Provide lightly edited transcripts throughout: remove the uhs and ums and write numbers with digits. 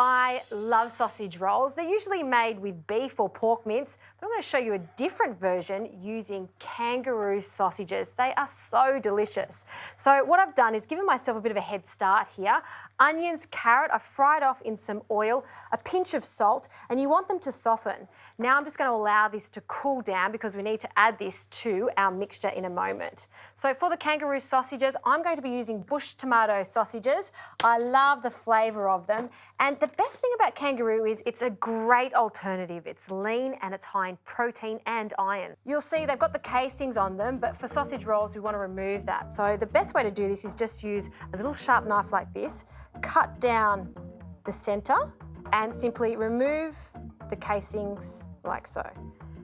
I love sausage rolls. They're usually made with beef or pork mince, but I'm going to show you a different version using Kangaroo sausages. They are so delicious. So what I've done is given myself a bit of a head start here. Onions, carrot, I've fried off in some oil, a pinch of salt, and you want them to soften. Now I'm just going to allow this to cool down because we need to add this to our mixture in a moment. So for the Kangaroo sausages, I'm going to be using bush tomato sausages. I love the flavour of them. And the best thing about Kangaroo is it's a great alternative. It's lean and it's high in protein and iron. You'll see they've got the casings on them, but for sausage rolls, we want to remove that. So the best way to do this is just use a little sharp knife like this, cut down the centre and simply remove the casings like so.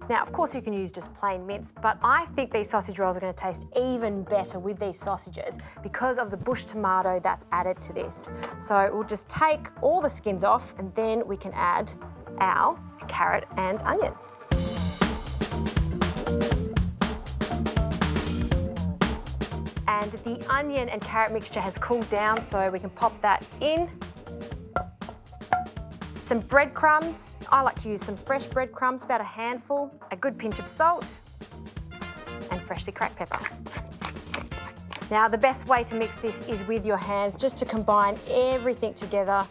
Now, of course, you can use just plain mince, but I think these sausage rolls are going to taste even better with these sausages because of the bush tomato that's added to this. So we'll just take all the skins off and then we can add our carrot and onion. And the onion and carrot mixture has cooled down, so we can pop that in. Some breadcrumbs. I like to use some fresh breadcrumbs, about a handful, a good pinch of salt, and freshly cracked pepper. Now, the best way to mix this is with your hands, just to combine everything together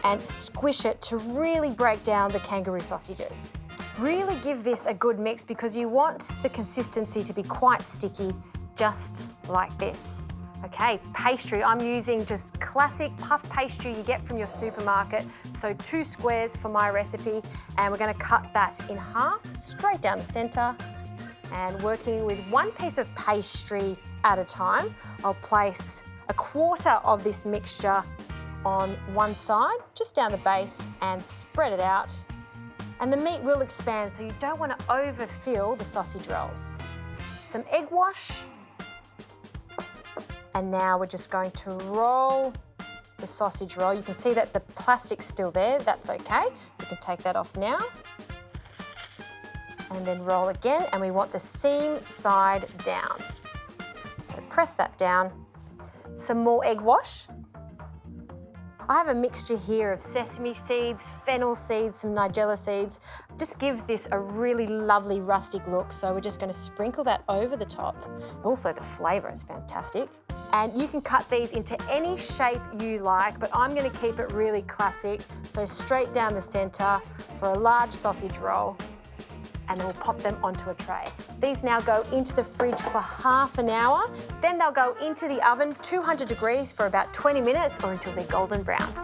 and squish it to really break down the Kangaroo sausages. Really give this a good mix because you want the consistency to be quite sticky, just like this. Okay, pastry. I'm using just classic puff pastry you get from your supermarket. So 2 squares for my recipe, and we're going to cut that in half, straight down the centre. And working with 1 piece of pastry at a time, I'll place 1/4 of this mixture on one side, just down the base, and spread it out. And the meat will expand, so you don't want to overfill the sausage rolls. Some egg wash. And now we're just going to roll the sausage roll. You can see that the plastic's still there. That's okay. We can take that off now. And then roll again, and we want the seam side down. So press that down. Some more egg wash. I have a mixture here of sesame seeds, fennel seeds, some nigella seeds. Just gives this a really lovely rustic look. So we're just going to sprinkle that over the top. Also, the flavour is fantastic. And you can cut these into any shape you like, but I'm going to keep it really classic. So straight down the centre for a large sausage roll, and then we'll pop them onto a tray. These now go into the fridge for half an hour. Then they'll go into the oven, 200 degrees for about 20 minutes or until they're golden brown.